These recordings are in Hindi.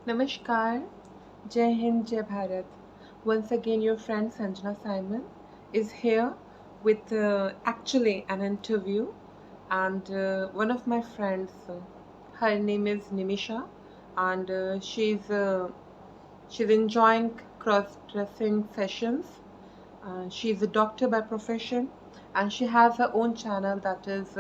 Namaskar, Jai Hind, Jai Bharat. Once again, your friend Sanjana Simon is here with actually an interview, and one of my friends, her name is Nimisha, and she's enjoying cross-dressing sessions. She's a doctor by profession, and she has her own channel that is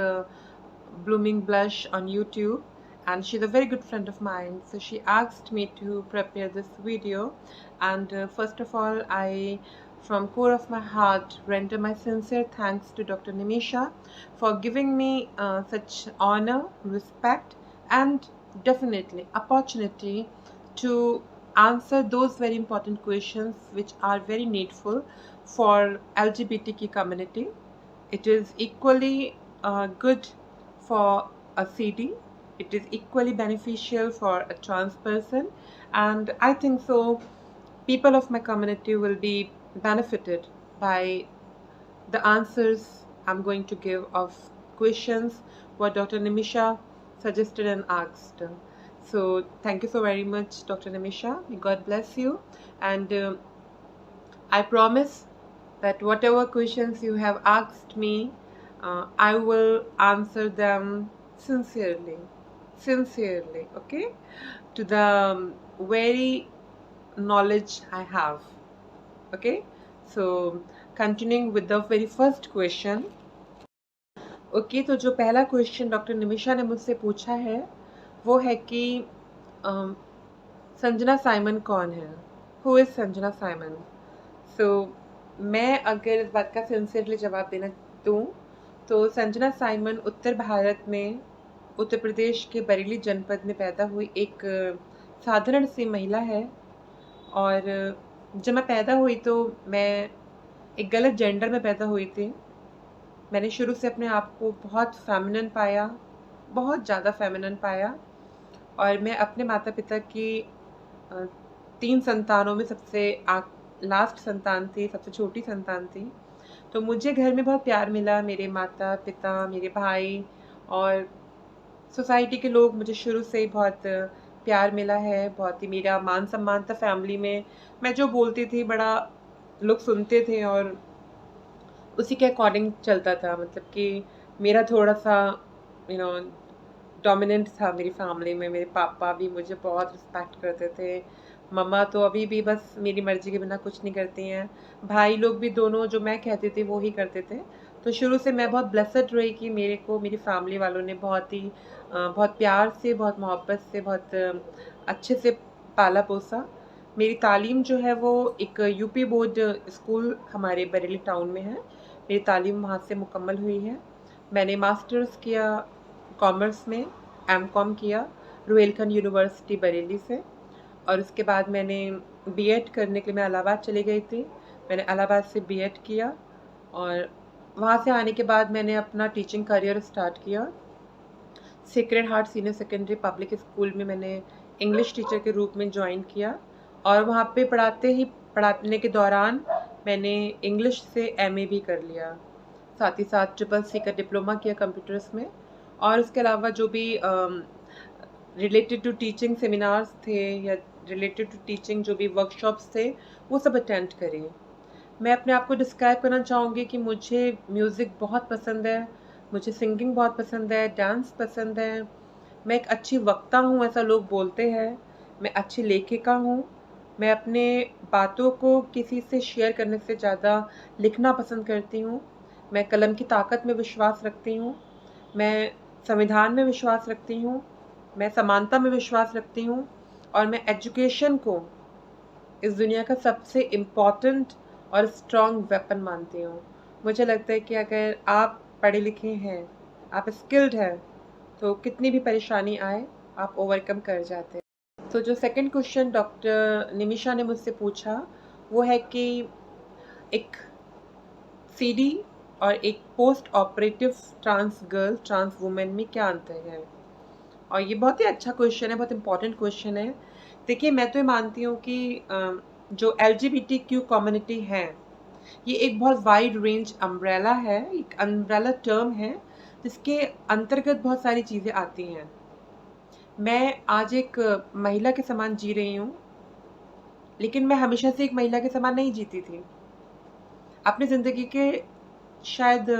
Blooming Blush on YouTube, and she's a very good friend of mine. So she asked me to prepare this video, and first of all, I, from core of my heart, render my sincere thanks to Dr. Nimisha for giving me such honor, respect, and definitely opportunity to answer those very important questions which are very needful for LGBTQ community. It is equally good for a CD. It is equally beneficial for a trans person, and I think so. People of my community will be benefited by the answers I'm going to give of questions what Dr. Nimisha suggested and asked. So thank you so very much, Dr. Nimisha. May God bless you, and I promise that whatever questions you have asked me, I will answer them sincerely, sincerely, okay, to the very knowledge I have, okay. So continuing with the very first question, okay तो जो पहला क्वेश्चन डॉक्टर निमिषा ने मुझसे पूछा है वो है कि अम, संजना साइमन कौन है, हु इज़ संजना साइमन। सो मैं अगर इस बात का सिंसियरली जवाब देना दूँ तो संजना साइमन उत्तर भारत में उत्तर प्रदेश के बरेली जनपद में पैदा हुई एक साधारण सी महिला है। और जब मैं पैदा हुई तो मैं एक गलत जेंडर में पैदा हुई थी। मैंने शुरू से अपने आप को बहुत फेमिनिन पाया, बहुत ज़्यादा फेमिनिन पाया, और मैं अपने माता-पिता की 3 संतानों में सबसे लास्ट संतान थी, सबसे छोटी संतान थी। तो मुझे घर में बहुत प्यार मिला, मेरे माता-पिता, मेरे भाई और सोसाइटी के लोग, मुझे शुरू से ही बहुत प्यार मिला है, बहुत ही मेरा मान-सम्मान था फैमिली में। मैं जो बोलती थी बड़ा लोग सुनते थे और उसी के अकॉर्डिंग चलता था, मतलब कि मेरा थोड़ा-सा यू नो डोमिनेंट था मेरी फैमिली में। मेरे पापा भी मुझे बहुत रिस्पेक्ट करते थे। मम्मा तो अभी भी बस मेरी मर्ज़ी के बिना कुछ नहीं करती हैं। भाई लोग भी दोनों जो मैं कहती थी वो ही करते थे। तो शुरू से मैं बहुत ब्लेस्ड रही कि मेरे को मेरी फैमिली वालों ने बहुत ही बहुत प्यार से, बहुत मोहब्बत से, बहुत अच्छे से पाला-पोसा। मेरी तालीम जो है वो एक यूपी बोर्ड स्कूल हमारे बरेली टाउन में है। मेरी तालीम वहाँ से मुकम्मल हुई है। मैंने मास्टर्स किया कॉमर्स में, एमकॉम किया रुहेलखंड यूनिवर्सिटी बरेली से, और उसके बाद मैंने बीएड करने के लिए मैं इलाहाबाद चली गई थी। मैंने इलाहाबाद से बीएड किया और वहाँ से आने के बाद मैंने अपना टीचिंग करियर स्टार्ट किया। Sacred heart senior secondary public school में मैंने इंग्लिश टीचर के रूप में जॉइन किया, और वहाँ पे पढ़ाने के दौरान मैंने इंग्लिश से एमए भी कर लिया। साथ ही साथ ट्रिपल सी का डिप्लोमा किया कंप्यूटर्स में, और उसके अलावा जो भी रिलेटेड टू टीचिंग सेमिनार्स थे या रिलेटेड टू टीचिंग जो भी वर्कशॉप्स थे वो सब अटेंड करी। मैं अपने आप को डिस्क्राइब करना चाहूँगी कि मुझे म्यूज़िक बहुत पसंद है, मुझे सिंगिंग बहुत पसंद है, डांस पसंद है। मैं एक अच्छी वक्ता हूँ, ऐसा लोग बोलते हैं। मैं अच्छी लेखिका हूँ। मैं अपने बातों को किसी से शेयर करने से ज़्यादा लिखना पसंद करती हूँ। मैं कलम की ताकत में विश्वास रखती हूँ। मैं संविधान में विश्वास रखती हूँ। मैं समानता में विश्वास रखती हूँ, और मैं एजुकेशन को इस दुनिया का सबसे इम्पोर्टेंट और स्ट्रॉन्ग वेपन मानती हूँ। मुझे लगता है कि अगर आप पढ़े लिखे हैं, आप स्किल्ड हैं, तो कितनी भी परेशानी आए, आप ओवरकम कर जाते हैं। तो जो सेकंड क्वेश्चन डॉक्टर निमिषा ने मुझसे पूछा, वो है कि एक सीडी और एक post operative trans girl, trans women में क्या अंतर है? और ये बहुत ही अच्छा क्वेश्चन है, बहुत इम्पोर्टेंट क्वेश्चन है। देखिए, मैं तो ये मानती हूँ कि जो एलजीबीटीक्यू कम्युनिटी है, ये एक बहुत वाइड रेंज अम्ब्रेला है, एक अम्ब्रेला टर्म है, जिसके अंतर्गत बहुत सारी चीज़ें आती हैं। मैं आज एक महिला के समान जी रही हूँ, लेकिन मैं हमेशा से एक महिला के समान नहीं जीती थी। अपनी ज़िंदगी के शायद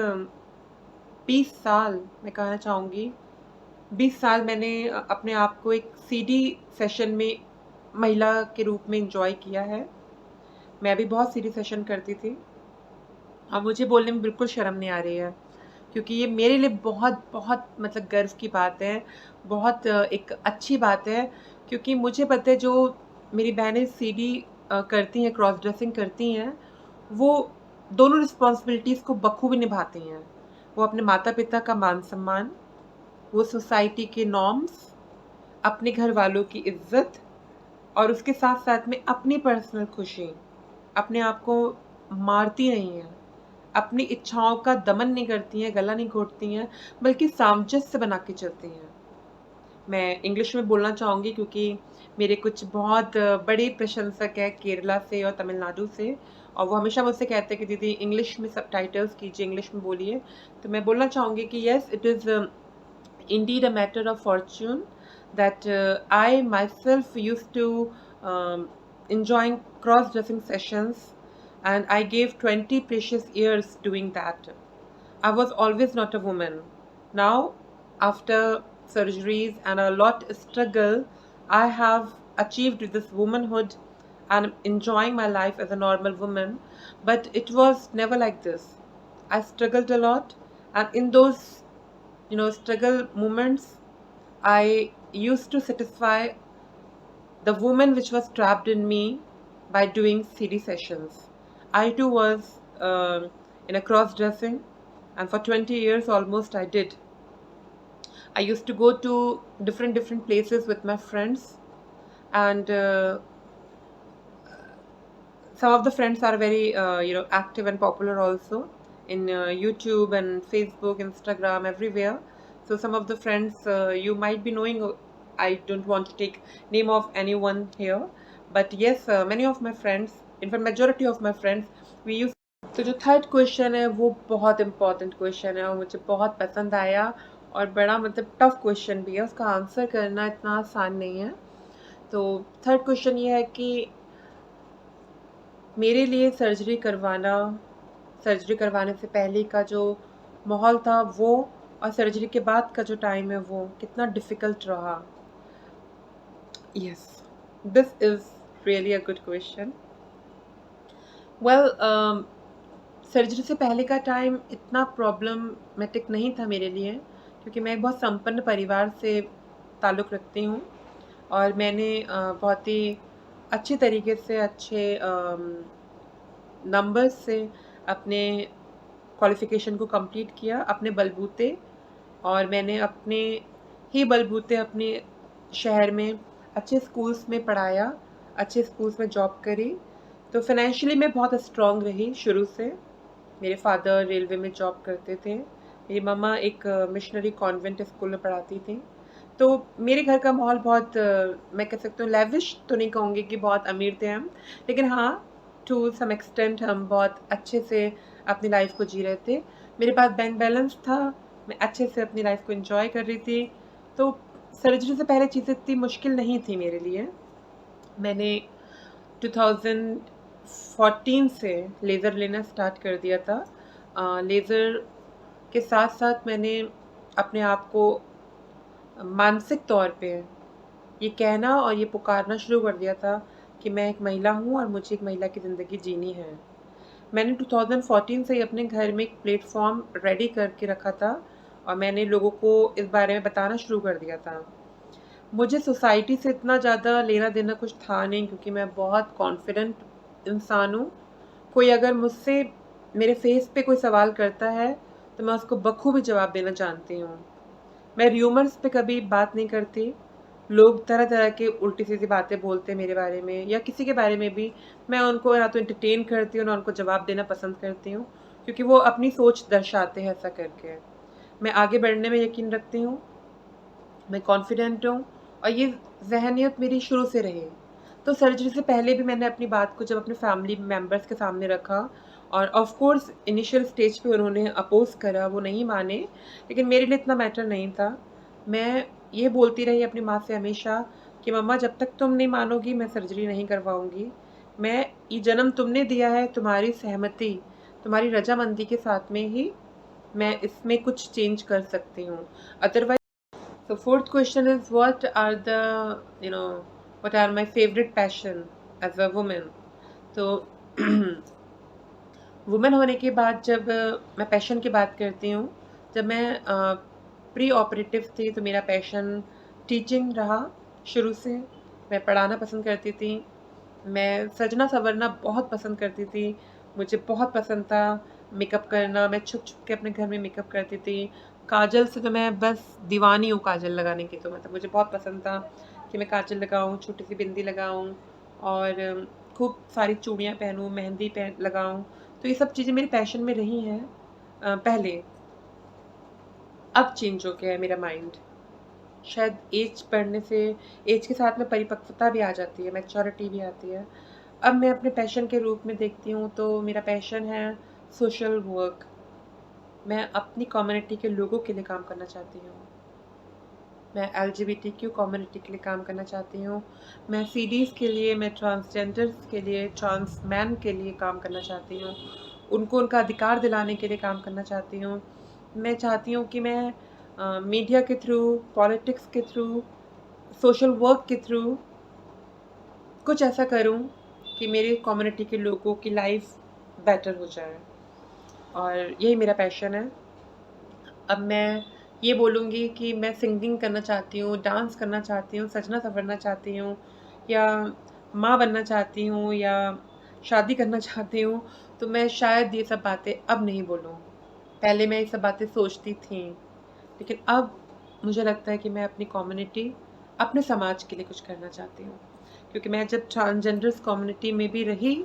20 साल मैं कहना चाहूँगी, 20 साल मैंने अपने आप को एक सीडी सेशन में महिला के रूप में एन्जॉय किया है। मैं भी बहुत सीडी सेशन करती थी और मुझे बोलने में बिल्कुल शर्म नहीं आ रही है, क्योंकि ये मेरे लिए बहुत बहुत मतलब गर्व की बात है, बहुत एक अच्छी बात है, क्योंकि मुझे पता है जो मेरी बहनें सीडी करती हैं, क्रॉस ड्रेसिंग करती हैं, वो दोनों रिस्पॉन्सिबिलिटीज़ को बखूबी निभाती हैं। वो अपने माता-पिता का मान-सम्मान, वो सोसाइटी के नॉर्म्स, अपने घर वालों की इज़्ज़त और उसके साथ-साथ में अपनी पर्सनल खुशी। अपने आप को मारती नहीं हैं, अपनी इच्छाओं का दमन नहीं करती हैं, गला नहीं घोंटती हैं, बल्कि सामंजस्य बना के चलती हैं। मैं इंग्लिश में बोलना चाहूँगी क्योंकि मेरे कुछ बहुत बड़े प्रशंसक हैं केरला से और तमिलनाडु से, और वो हमेशा मुझसे कहते हैं कि दीदी इंग्लिश में सबटाइटल्स कीजिए, इंग्लिश में बोलिए। तो मैं बोलना चाहूँगी कि yes, it is indeed a matter of fortune that I myself used to enjoying cross-dressing sessions, and I gave 20 precious years doing that. I was always not a woman. Now, after surgeries and a lot struggle, I have achieved this womanhood and I'm enjoying my life as a normal woman. But it was never like this. I struggled a lot, and in those struggle moments, I used to satisfy the woman which was trapped in me by doing CD sessions. I too was in a cross dressing, and for 20 years almost I did. I used to go to different places with my friends, and some of the friends are very active and popular also in YouTube and Facebook, Instagram, everywhere. So some of the friends you might be knowing. I don't want to take name of anyone here, but yes, many of my friends, in fact majority of my friends, we used. तो जो थर्ड क्वेश्चन है वो बहुत इम्पोर्टेंट क्वेश्चन है और मुझे बहुत पसंद आया, और बड़ा मतलब टफ क्वेश्चन भी है, उसका आंसर करना इतना आसान नहीं है। तो थर्ड क्वेश्चन ये है कि मेरे लिए सर्जरी करवाने से पहले का जो माहौल था वो, और सर्जरी के बाद का जो टाइम है वो कितना डिफ़िकल्ट रहा। Yes, this is really a good question. Well, surgery से पहले का टाइम इतना प्रॉब्लमेटिक नहीं था मेरे लिए, क्योंकि मैं एक बहुत संपन्न परिवार से ताल्लुक़ रखती हूँ, और मैंने बहुत ही अच्छे तरीके से, अच्छे नंबर्स से अपने क्वालिफ़िकेशन को कंप्लीट किया अपने बलबूते, और मैंने अपने ही बलबूते अपने शहर में अच्छे स्कूल्स में पढ़ाया, अच्छे स्कूल्स में जॉब करी। तो फ़ाइनेंशियली मैं बहुत स्ट्रॉन्ग रही शुरू से। मेरे फादर रेलवे में जॉब करते थे, मेरी मम्मा एक मिशनरी कॉन्वेंट स्कूल में पढ़ाती थी। तो मेरे घर का माहौल बहुत मैं कह सकती हूँ लेविश तो नहीं कहूँगी कि बहुत अमीर थे हम, लेकिन हाँ, टू सम एक्सटेंट हम बहुत अच्छे से अपनी लाइफ को जी रहे थे। मेरे पास बैंक बैलेंस था, मैं अच्छे से अपनी लाइफ को एंजॉय कर रही थी। तो सर्जरी से पहले चीज़ें इतनी मुश्किल नहीं थी मेरे लिए। मैंने 2014 से लेज़र लेना स्टार्ट कर दिया था। लेज़र के साथ-साथ मैंने अपने आप को मानसिक तौर पे ये कहना और ये पुकारना शुरू कर दिया था कि मैं एक महिला हूँ और मुझे एक महिला की ज़िंदगी जीनी है। मैंने 2014 से ही अपने घर में एक प्लेटफ़ॉर्म रेडी करके रखा था, और मैंने लोगों को इस बारे में बताना शुरू कर दिया था। मुझे सोसाइटी से इतना ज़्यादा लेना-देना कुछ था नहीं, क्योंकि मैं बहुत कॉन्फिडेंट इंसान हूँ। कोई अगर मुझसे मेरे फ़ेस पे कोई सवाल करता है, तो मैं उसको बखूबी जवाब देना जानती हूँ। मैं र्यूमर्स पे कभी बात नहीं करती। लोग तरह-तरह के उल्टी-सीधी बातें बोलते हैं मेरे बारे में या किसी के बारे में भी, मैं उनको ना तो एंटरटेन करती हूँ, ना उनको जवाब देना पसंद करती हूँ, क्योंकि वो अपनी सोच दर्शाते हैं ऐसा करके। मैं आगे बढ़ने में यकीन रखती हूँ, मैं कॉन्फिडेंट हूँ, और ये ज़हनियत मेरी शुरू से रही। तो सर्जरी से पहले भी मैंने अपनी बात को जब अपने फैमिली मेंबर्स के सामने रखा, और ऑफ़ कोर्स इनिशियल स्टेज पे उन्होंने अपोज़ करा, वो नहीं माने, लेकिन मेरे लिए इतना मैटर नहीं था। मैं ये बोलती रही अपनी माँ से हमेशा कि मम्मा जब तक तुम नहीं मानोगी मैं सर्जरी नहीं करवाऊँगी। मैं ये जन्म तुमने दिया है, तुम्हारी सहमति, तुम्हारी रज़ामंदी के साथ में ही मैं इसमें कुछ चेंज कर सकती हूँ। Otherwise So fourth question is what are the what are my favorite passion as a woman? तो वुमेन होने के बाद जब मैं पैशन की बात करती हूँ, जब मैं प्री ऑपरेटिव थी तो मेरा पैशन टीचिंग रहा शुरू से। मैं पढ़ाना पसंद करती थी, मैं सजना संवरना बहुत पसंद करती थी, मुझे बहुत पसंद था मेकअप करना। मैं छुप छुप के अपने घर में मेकअप करती थी। काजल से तो मैं बस दीवानी हूँ काजल लगाने की, तो मतलब मुझे बहुत पसंद था कि मैं काजल लगाऊँ, छोटी सी बिंदी लगाऊँ और खूब सारी चूड़ियाँ पहनूँ, मेहंदी लगाऊँ। तो ये सब चीज़ें मेरे पैशन में रही हैं पहले। अब चेंज हो गया है मेरा माइंड। शायद एज बढ़ने से, एज के साथ में परिपक्वता भी आ जाती है, मैच्योरिटी भी आती है। अब मैं अपने पैशन के रूप में देखती हूँ तो मेरा पैशन है सोशल वर्क। मैं अपनी कम्युनिटी के लोगों के लिए काम करना चाहती हूँ। मैं LGBTQ कम्युनिटी के लिए काम करना चाहती हूँ। मैं सीडीज़ के लिए, मैं ट्रांसजेंडर्स के लिए, ट्रांस मैन के लिए काम करना चाहती हूँ। उनको उनका अधिकार दिलाने के लिए काम करना चाहती हूँ। मैं चाहती हूँ कि मैं मीडिया के थ्रू, पॉलिटिक्स के थ्रू, सोशल वर्क के थ्रू कुछ ऐसा करूँ कि मेरी कम्युनिटी के लोगों की लाइफ बेटर हो जाए, और यही मेरा पैशन है। अब मैं ये बोलूँगी कि मैं सिंगिंग करना चाहती हूँ, डांस करना चाहती हूँ, सजना-संवरना चाहती हूँ, या माँ बनना चाहती हूँ, या शादी करना चाहती हूँ, तो मैं शायद ये सब बातें अब नहीं बोलूँ। पहले मैं ये सब बातें सोचती थी, लेकिन अब मुझे लगता है कि मैं अपनी कम्युनिटी, अपने समाज के लिए कुछ करना चाहती हूँ। क्योंकि मैं जब ट्रांसजेंडर्स कम्युनिटी में भी रही,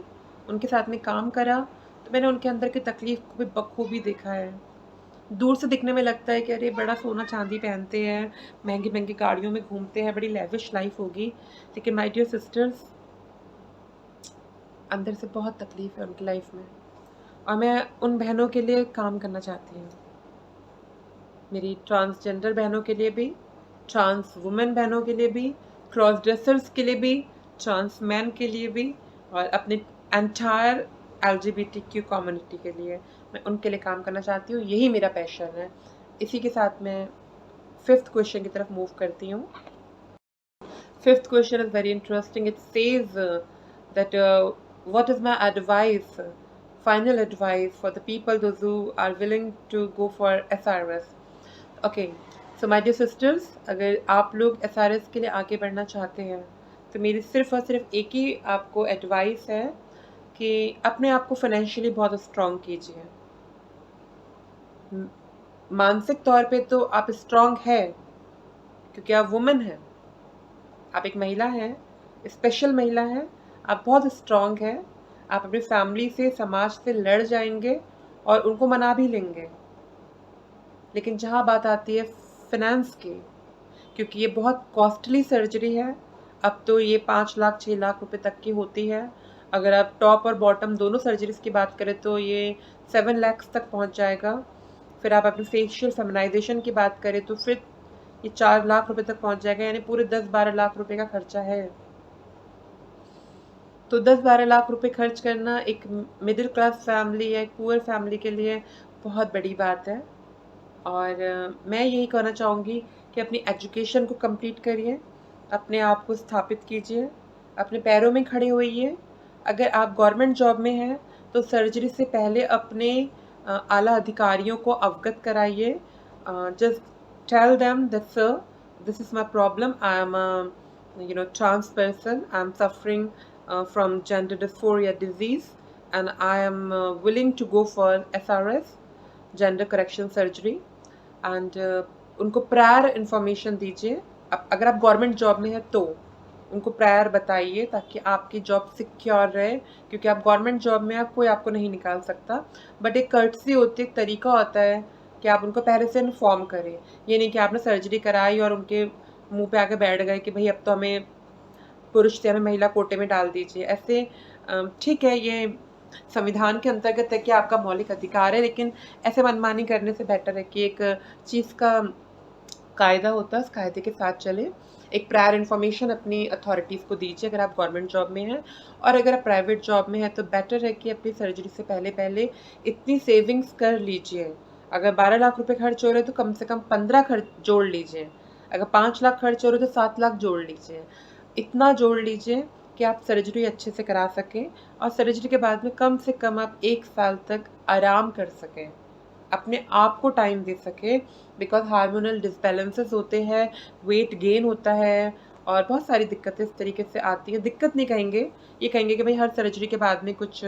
उनके साथ में काम करा, तो मैंने उनके अंदर की तकलीफ़ को भी बखूबी देखा है। दूर से दिखने में लगता है कि अरे बड़ा सोना-चांदी पहनते हैं, महँगी-महँगी गाड़ियों में घूमते हैं, बड़ी लेविश लाइफ़ होगी। लेकिन माय डियर सिस्टर्स, अंदर से बहुत तकलीफ़ है उनकी लाइफ़ में, और मैं उन बहनों के लिए काम करना चाहती हूँ। मेरी ट्रांसजेंडर बहनों के लिए भी, ट्रांस वुमेन बहनों के लिए भी, क्रॉस ड्रेसर्स के लिए भी, ट्रांस मैन के लिए भी, और अपने एंटायर LGBTQ कम्युनिटी के लिए, मैं उनके लिए काम करना चाहती हूँ। यही मेरा पैशन है। इसी के साथ मैं 5th क्वेश्चन की तरफ मूव करती हूँ। 5th question is very interesting. It says that what is my advice, final advice for the people those who are willing to go for SRS? Okay, so my dear sisters, अगर आप लोग SRS के लिए आगे बढ़ना चाहते हैं तो मेरी सिर्फ और सिर्फ एक ही आपको एडवाइस है कि अपने आप को फाइनेंशियली बहुत स्ट्रॉन्ग कीजिए। मानसिक तौर पे तो आप स्ट्रॉन्ग है क्योंकि आप वुमेन हैं, आप एक महिला हैं, स्पेशल महिला हैं, आप बहुत स्ट्रॉन्ग हैं, आप अपनी फैमिली से, समाज से लड़ जाएंगे और उनको मना भी लेंगे। लेकिन जहाँ बात आती है फाइनेंस की, क्योंकि ये बहुत कॉस्टली सर्जरी है, अब तो ये 5 लाख 6 लाख रुपए तक की होती है। अगर आप टॉप और बॉटम दोनों सर्जरीज़ की बात करें तो ये 7 लैक्स तक पहुँच जाएगा। फिर आप अपनी फेशियल फेमिनाइजेशन की बात करें तो फिर ये 4 लाख रुपए तक पहुँच जाएगा, यानी पूरे 10-12 लाख रुपए का खर्चा है। तो 10-12 लाख रुपए खर्च करना एक मिडिल क्लास फैमिली या एक पुअर फैमिली के लिए बहुत बड़ी बात है। और मैं यही कहना चाहूँगी कि अपनी एजुकेशन को कंप्लीट करिए, अपने आप को स्थापित कीजिए, अपने पैरों में खड़े होइए। अगर आप गवर्नमेंट जॉब में हैं तो सर्जरी से पहले अपने आला अधिकारियों को अवगत कराइए। Just tell them that sir, this is my problem, I am trans person, I am suffering from gender dysphoria disease, and I am willing to go for SRS, gender correction surgery. And उनको प्रायर इन्फॉर्मेशन दीजिए। अगर आप गवर्नमेंट जॉब में हैं तो उनको प्रायर बताइए ताकि आपकी जॉब सिक्योर रहे, क्योंकि आप गवर्नमेंट जॉब में आप कोई आपको नहीं निकाल सकता। बट एक कर्टसी होती है, एक तरीका होता है कि आप उनको पहले से इन्फॉर्म करें। ये नहीं कि आपने सर्जरी कराई और उनके मुंह पे आके बैठ गए कि भाई अब तो हमें पुरुष से हमें महिला कोटे में डाल दीजिए। ऐसे ठीक है, ये संविधान के अंतर्गत है कि आपका मौलिक अधिकार है, लेकिन ऐसे मनमानी करने से बेटर है कि एक चीज़ का कायदा होता है, उस कायदे के साथ चलें। एक प्रायर इन्फॉर्मेशन अपनी अथॉरिटीज़ को दीजिए अगर आप गवर्नमेंट जॉब में हैं, और अगर आप प्राइवेट जॉब में हैं तो बेटर है कि अपनी सर्जरी से पहले-पहले इतनी सेविंग्स कर लीजिए। अगर 12 लाख रुपए खर्च हो रहे हैं तो कम से कम 15 खर्च जोड़ लीजिए। अगर 5 लाख खर्च हो रहे हैं तो 7 लाख जोड़ लीजिए। इतना जोड़ लीजिए कि आप सर्जरी अच्छे से करा सकें, और सर्जरी के बाद में कम से कम आप 1 साल तक आराम कर सकें। अपने आप को टाइम दे सके, बिकॉज़ हार्मोनल डिसबैलेंसेस होते हैं, वेट गेन होता है और बहुत सारी दिक्कतें इस तरीके से आती हैं। दिक्कत नहीं कहेंगे, ये कहेंगे कि भई हर सर्जरी के बाद में कुछ